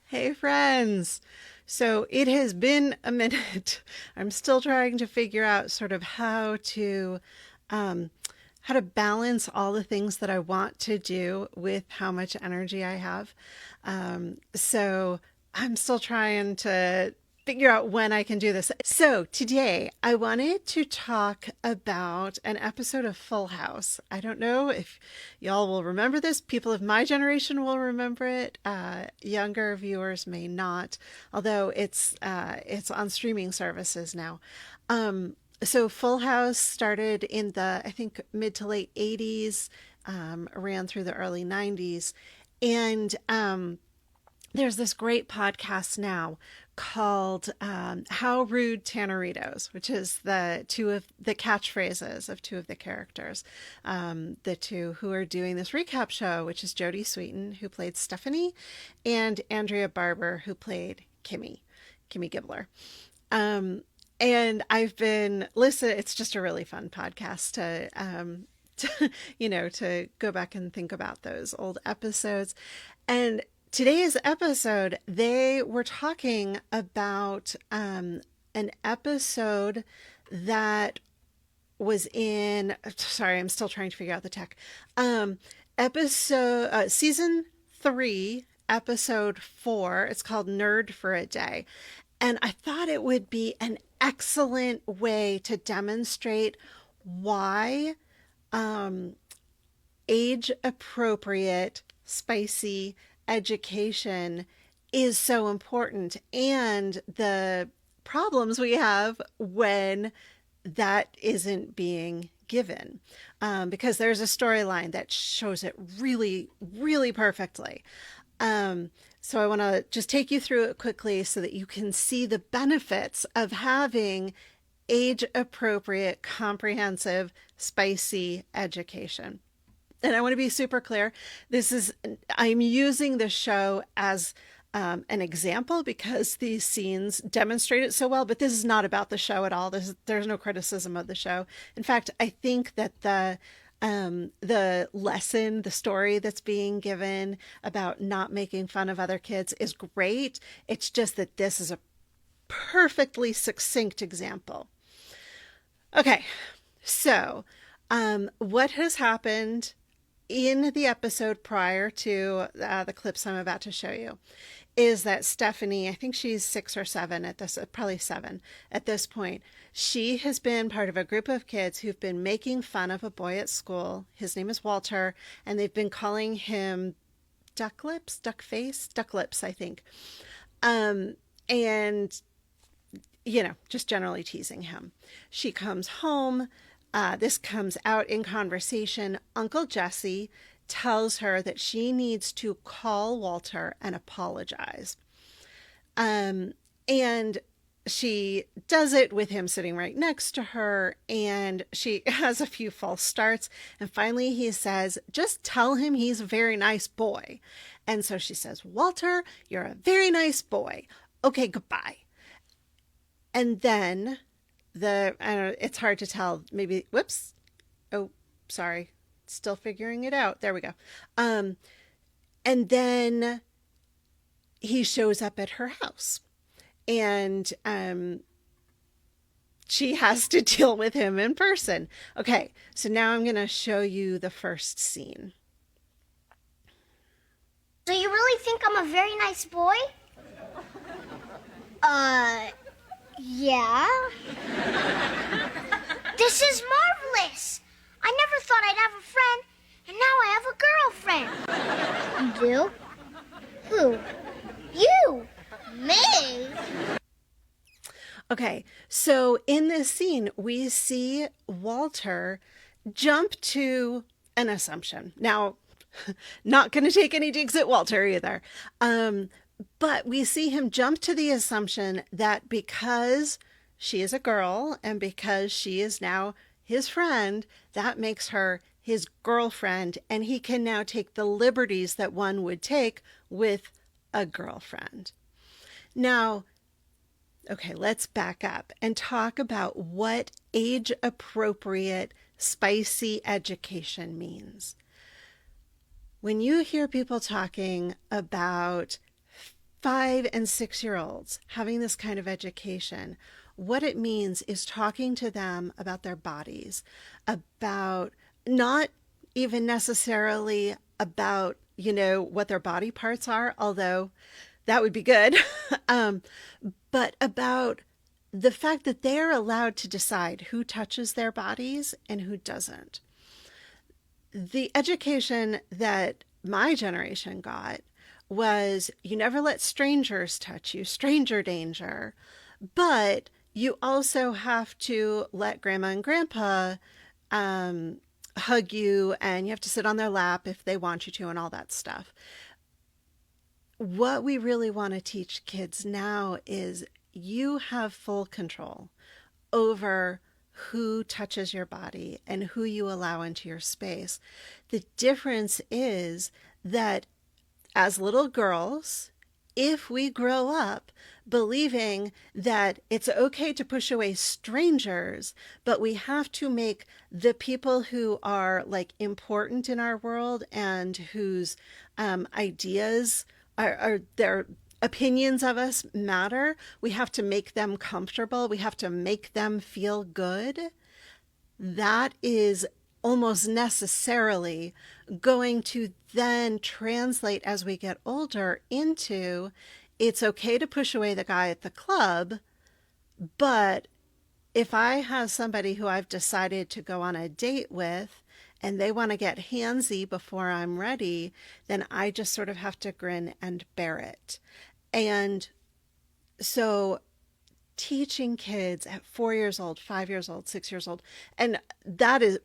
Hey friends. So it has been a minute. I'm still trying to figure out sort of um, how to balance all the things that I want to do with how much energy I have. So I'm still trying to figure out when I can do this. So today I wanted to talk about an episode of Full House. I don't know if y'all will remember this. People of my generation will remember it. Younger viewers may not, although it's on streaming services now. So Full House started in the, I think, mid to late 80s, ran through the early 90s. And there's this great podcast now called How Rude Tanneritos, which is the two of the catchphrases of two of the characters. The two who are doing this recap show, which is Jodie Sweetin, who played Stephanie, and Andrea Barber, who played Kimmy Gibbler. And I've been listen. It's just a really fun podcast to go back and think about those old episodes. And today's episode, they were talking about an episode that was in. Sorry, I'm still trying to figure out the tech. Season 3, episode 4. It's called Nerd for a Day. And I thought it would be an excellent way to demonstrate why age appropriate, spicy education is so important and the problems we have when that isn't being given. Because there's a storyline that shows it really, really perfectly. So I want to just take you through it quickly so that you can see the benefits of having age appropriate, comprehensive, spicy education. And I want to be super clear. I'm using the show as an example because these scenes demonstrate it so well, but this is not about the show at all. There's no criticism of the show. In fact, I think that the lesson, the story that's being given about not making fun of other kids is great. It's just that this is a perfectly succinct example. Okay, so what has happened in the episode prior to the clips I'm about to show you is that Stephanie, I think she's 6 or 7 at this, probably 7 at this point. She has been part of a group of kids who've been making fun of a boy at school. His name is Walter, and they've been calling him duck lips, duck face, duck lips, I think. And, just generally teasing him. She comes home. This comes out in conversation. Uncle Jesse tells her that she needs to call Walter and apologize. And she does it with him sitting right next to her, and she has a few false starts. And finally he says, just tell him he's a very nice boy. And so she says, Walter, you're a very nice boy. Okay, goodbye. And then I don't know, it's hard to tell. Maybe, whoops. Oh, sorry. Still figuring it out. There we go. And then he shows up at her house, and she has to deal with him in person. Okay, so now I'm going to show you the first scene. So you really think I'm a very nice boy? Yeah. This is marvelous. I never thought I'd have a friend, and now I have a girlfriend. You do? Who? You? Me? Okay, so in this scene, we see Walter jump to an assumption. Now, not going to take any digs at Walter either. But we see him jump to the assumption that because she is a girl and because she is now his friend, that makes her his girlfriend, and he can now take the liberties that one would take with a girlfriend. Now, okay, let's back up and talk about what age-appropriate, spicy education means. When you hear people talking about 5 and 6 year olds having this kind of education, what it means is talking to them about their bodies, about not even necessarily about, what their body parts are, although that would be good, um, but about the fact that they're allowed to decide who touches their bodies and who doesn't. The education that my generation got was you never let strangers touch you, stranger danger, but you also have to let grandma and grandpa um, hug you, and you have to sit on their lap if they want you to, and all that stuff. What we really want to teach kids now is you have full control over who touches your body and who you allow into your space. The difference is that as little girls, if we grow up believing that it's okay to push away strangers, but we have to make the people who are like important in our world and whose ideas are their opinions of us matter, we have to make them comfortable, we have to make them feel good. That is almost necessarily going to then translate as we get older into it's okay to push away the guy at the club, but if I have somebody who I've decided to go on a date with and they want to get handsy before I'm ready, then I just sort of have to grin and bear it. And so teaching kids at 4 years old, 5 years old, 6 years old, and that is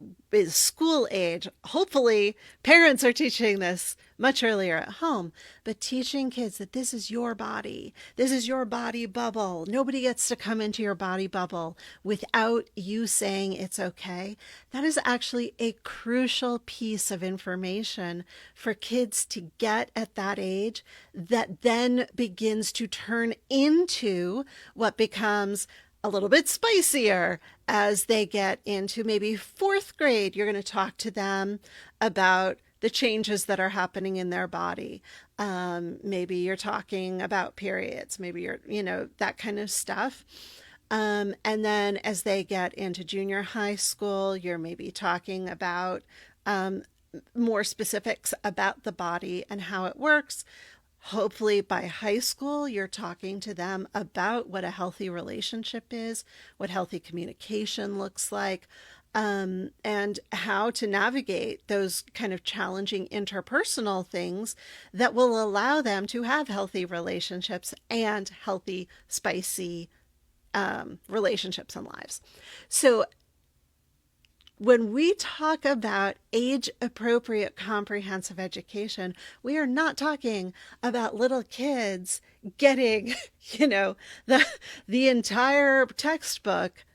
school age. Hopefully, parents are teaching this much earlier at home, but teaching kids that this is your body. This is your body bubble. Nobody gets to come into your body bubble without you saying it's okay. That is actually a crucial piece of information for kids to get at that age that then begins to turn into what becomes a little bit spicier as they get into maybe fourth grade. You're going to talk to them about the changes that are happening in their body. Maybe you're talking about periods, maybe that kind of stuff. And then as they get into junior high school, you're maybe talking about more specifics about the body and how it works. Hopefully by high school, you're talking to them about what a healthy relationship is, what healthy communication looks like, and how to navigate those kind of challenging interpersonal things that will allow them to have healthy relationships and healthy, spicy relationships and lives. So when we talk about age-appropriate comprehensive education, we are not talking about little kids getting, the entire textbook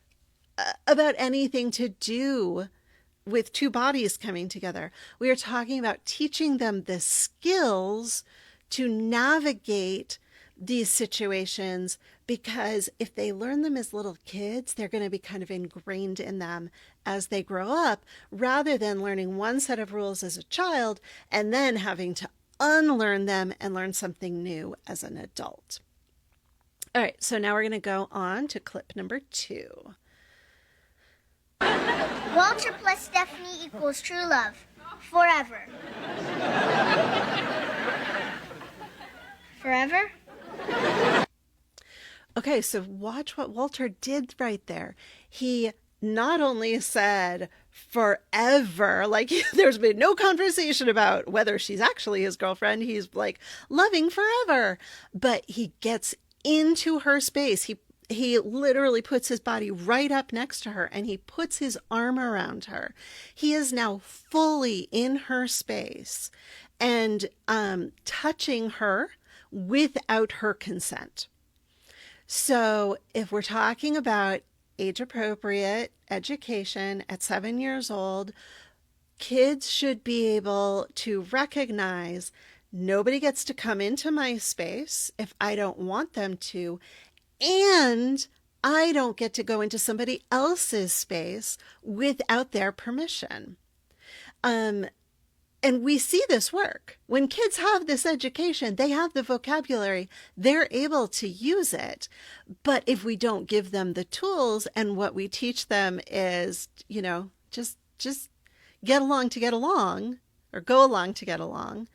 about anything to do with two bodies coming together. We are talking about teaching them the skills to navigate these situations, because if they learn them as little kids, they're going to be kind of ingrained in them as they grow up, rather than learning one set of rules as a child and then having to unlearn them and learn something new as an adult. All right, so now we're going to go on to clip number 2. Walter plus Stephanie equals true love. Forever. Forever? Okay, so watch what Walter did right there. He not only said forever, like there's been no conversation about whether she's actually his girlfriend. He's like loving forever, but he gets into her space. He literally puts his body right up next to her and he puts his arm around her. He is now fully in her space and touching her without her consent. So if we're talking about age-appropriate education at 7 years old, kids should be able to recognize nobody gets to come into my space if I don't want them to, and I don't get to go into somebody else's space without their permission. And we see this work. When kids have this education, they have the vocabulary, they're able to use it. But if we don't give them the tools and what we teach them is, just get along to get along or go along to get along,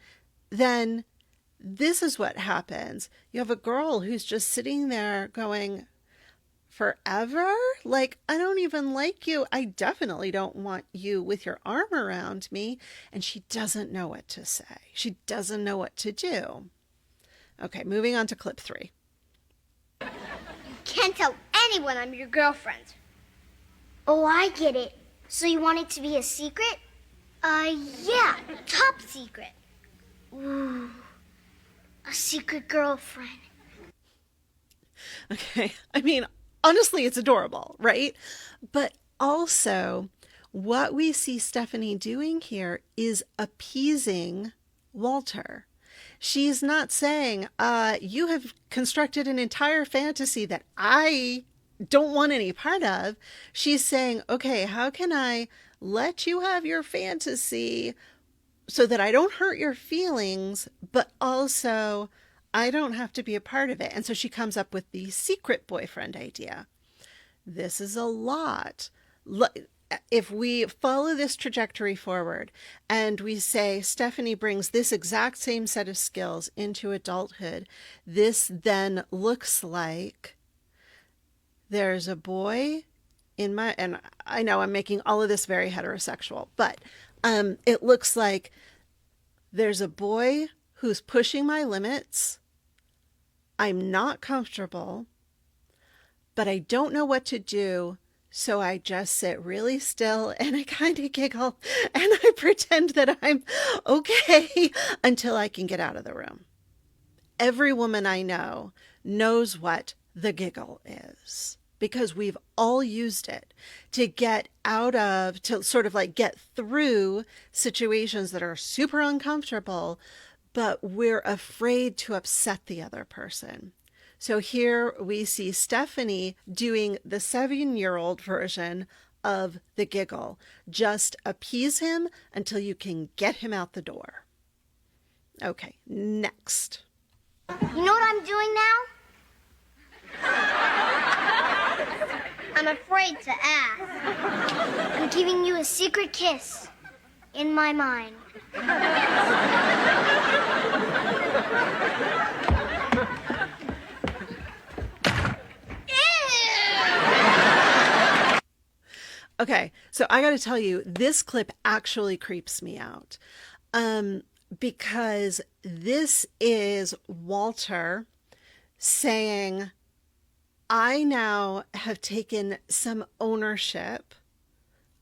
then this is what happens. You have a girl who's just sitting there going, forever? Like, I don't even like you. I definitely don't want you with your arm around me. And she doesn't know what to say. She doesn't know what to do. Okay, moving on to clip 3. You can't tell anyone I'm your girlfriend. Oh, I get it. So you want it to be a secret? Yeah, top secret. Ooh, a secret girlfriend. Okay, I mean, honestly, it's adorable, right? But also, what we see Stephanie doing here is appeasing Walter. She's not saying, you have constructed an entire fantasy that I don't want any part of. She's saying, okay, how can I let you have your fantasy so that I don't hurt your feelings, but also I don't have to be a part of it. And so she comes up with the secret boyfriend idea. This is a lot. If we follow this trajectory forward and we say Stephanie brings this exact same set of skills into adulthood, this then looks like there's a boy and I know I'm making all of this very heterosexual, but it looks like there's a boy who's pushing my limits. I'm not comfortable, but I don't know what to do. So I just sit really still and I kind of giggle and I pretend that I'm okay until I can get out of the room. Every woman I know knows what the giggle is because we've all used it to get out of, to sort of like get through situations that are super uncomfortable, but we're afraid to upset the other person. So here we see Stephanie doing the 7-year-old version of the giggle. Just appease him until you can get him out the door. Okay, next. You know what I'm doing now? I'm afraid to ask. I'm giving you a secret kiss in my mind. Okay, so I got to tell you, this clip actually creeps me out because this is Walter saying, I now have taken some ownership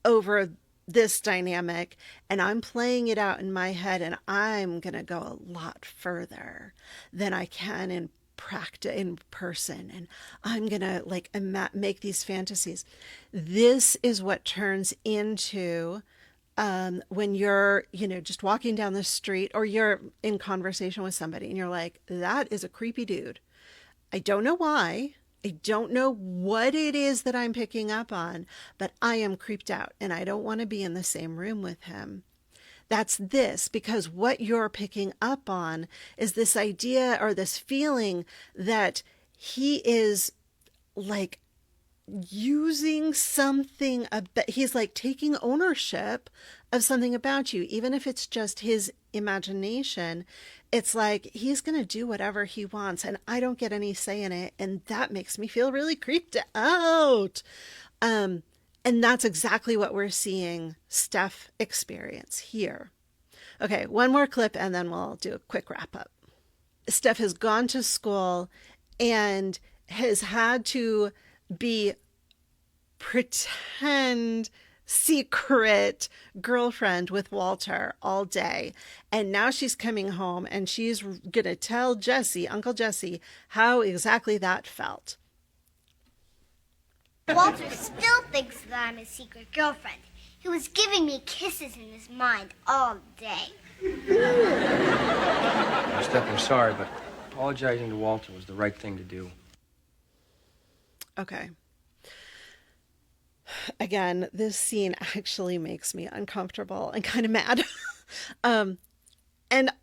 over this dynamic and I'm playing it out in my head and I'm going to go a lot further than I can in practice in person, and I'm gonna like make these fantasies. This is what turns into when you're just walking down the street or you're in conversation with somebody and you're like, that is a creepy dude. I don't know why, I don't know what it is that I'm picking up on, but I am creeped out and I don't want to be in the same room with him. That's this, because what you're picking up on is this idea or this feeling that he is like using something, he's like taking ownership of something about you, even if it's just his imagination. It's like he's going to do whatever he wants and I don't get any say in it. And that makes me feel really creeped out. And that's exactly what we're seeing Steph experience here. Okay, one more clip and then we'll do a quick wrap up. Steph has gone to school and has had to be pretend secret girlfriend with Walter all day. And now she's coming home and she's going to tell Jesse, Uncle Jesse, how exactly that felt. Walter still thinks that I'm his secret girlfriend. He was giving me kisses in his mind all day. Steph, I'm sorry, but apologizing to Walter was the right thing to do. Okay. Again, this scene actually makes me uncomfortable and kind of mad. And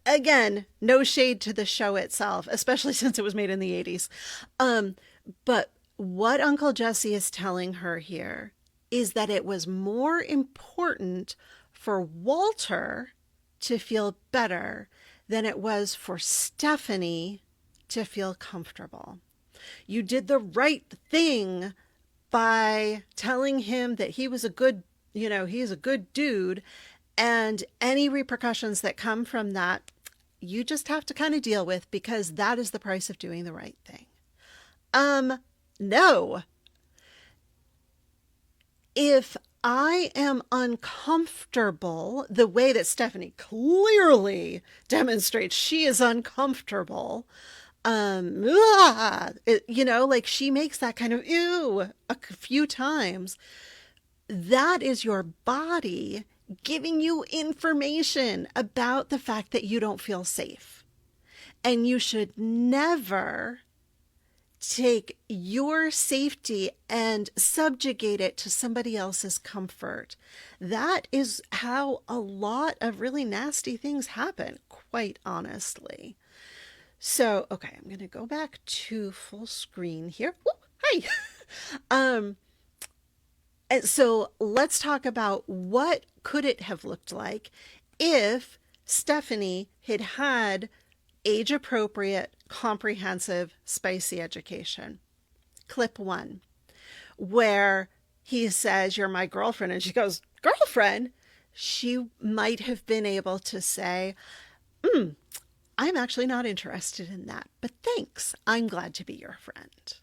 again, no shade to the show itself, especially since it was made in the 80s. But what Uncle Jesse is telling her here is that it was more important for Walter to feel better than it was for Stephanie to feel comfortable. You did the right thing by telling him that he was a good, he's a good dude. And any repercussions that come from that, you just have to kind of deal with, because that is the price of doing the right thing. No. If I am uncomfortable the way that Stephanie clearly demonstrates she is uncomfortable, like she makes that kind of ew a few times, that is your body giving you information about the fact that you don't feel safe. And you should never take your safety and subjugate it to somebody else's comfort. That is how a lot of really nasty things happen, quite honestly. So, okay, I'm going to go back to full screen here. Ooh, hi. And so let's talk about what could it have looked like if Stephanie had had age-appropriate, comprehensive, spicy education. Clip 1, where he says, "You're my girlfriend," and she goes, "Girlfriend?" She might have been able to say, "I'm actually not interested in that, but thanks. I'm glad to be your friend."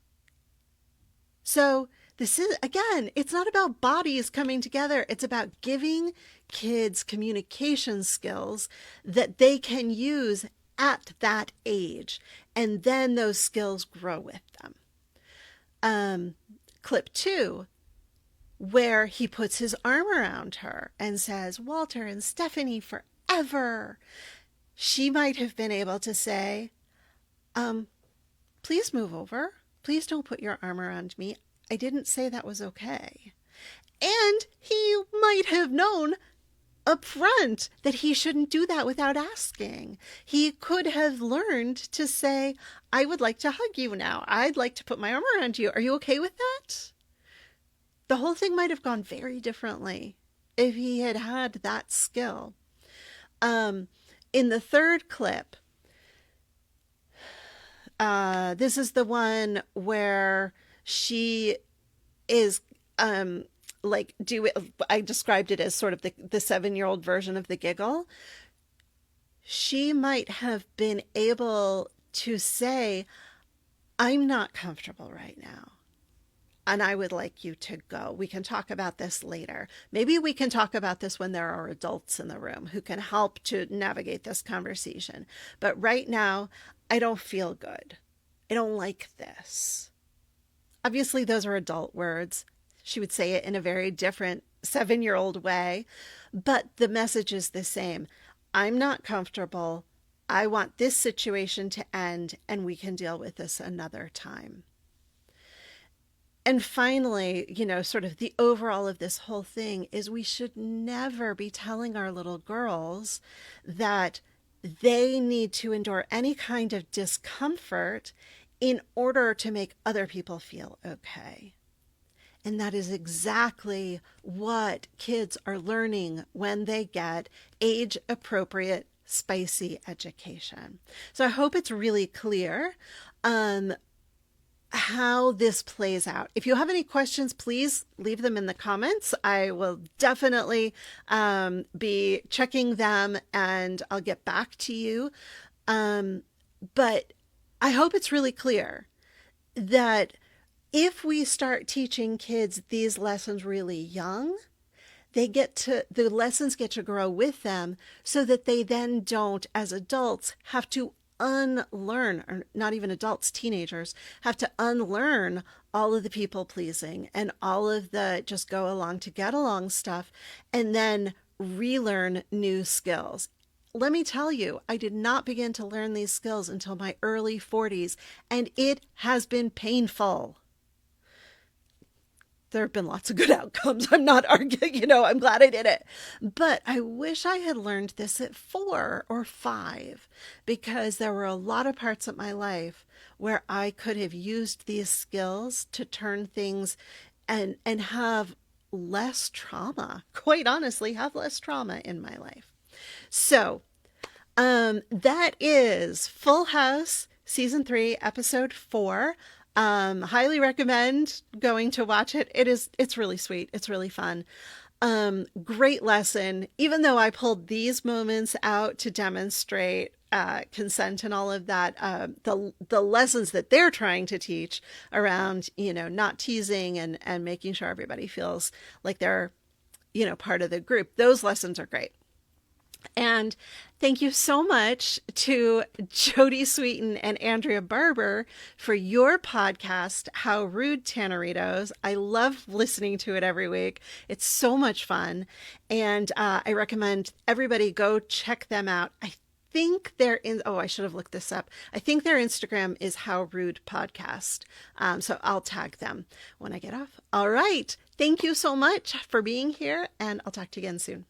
So this is, again, it's not about bodies coming together. It's about giving kids communication skills that they can use at that age. And then those skills grow with them. Clip 2, where he puts his arm around her and says, "Walter and Stephanie forever." She might have been able to say, "Please move over. Please don't put your arm around me. I didn't say that was okay." And he might have known up front that he shouldn't do that without asking. He could have learned to say, "I would like to hug you now. I'd like to put my arm around you. Are you okay with that?" The whole thing might have gone very differently if he had had that skill. In the third clip, this is the one where she is I described it as sort of the 7-year-old version of the giggle. She might have been able to say, "I'm not comfortable right now, and I would like you to go. We can talk about this later. Maybe we can talk about this when there are adults in the room who can help to navigate this conversation. But right now, I don't feel good. I don't like this." Obviously, those are adult words. She would say it in a very different 7-year-old way, but the message is the same. I'm not comfortable. I want this situation to end, and we can deal with this another time. And finally, sort of the overall of this whole thing is we should never be telling our little girls that they need to endure any kind of discomfort in order to make other people feel okay. And that is exactly what kids are learning when they get age-appropriate, spicy education. So I hope it's really clear how this plays out. If you have any questions, please leave them in the comments. I will definitely be checking them, and I'll get back to you. But I hope it's really clear that if we start teaching kids these lessons really young, the lessons get to grow with them, so that they then don't, as adults, have to unlearn, or not even adults, teenagers, have to unlearn all of the people pleasing and all of the just go along to get along stuff, and then relearn new skills. Let me tell you, I did not begin to learn these skills until my early 40s, and it has been painful. there have been lots of good outcomes. I'm not arguing, I'm glad I did it. But I wish I had learned this at 4 or 5, because there were a lot of parts of my life where I could have used these skills to turn things and have less trauma. Quite honestly, have less trauma in my life. So, that is Full House season 3, episode 4. Highly recommend going to watch it. It's really sweet. It's really fun. Great lesson. Even though I pulled these moments out to demonstrate consent and all of that, the lessons that they're trying to teach around, not teasing and making sure everybody feels like they're, part of the group. Those lessons are great. And thank you so much to Jodie Sweetin and Andrea Barber for your podcast, How Rude Tanneritos. I love listening to it every week. It's so much fun. And I recommend everybody go check them out. I think they're I should have looked this up. I think their Instagram is How Rude Podcast. So I'll tag them when I get off. All right. Thank you so much for being here, and I'll talk to you again soon.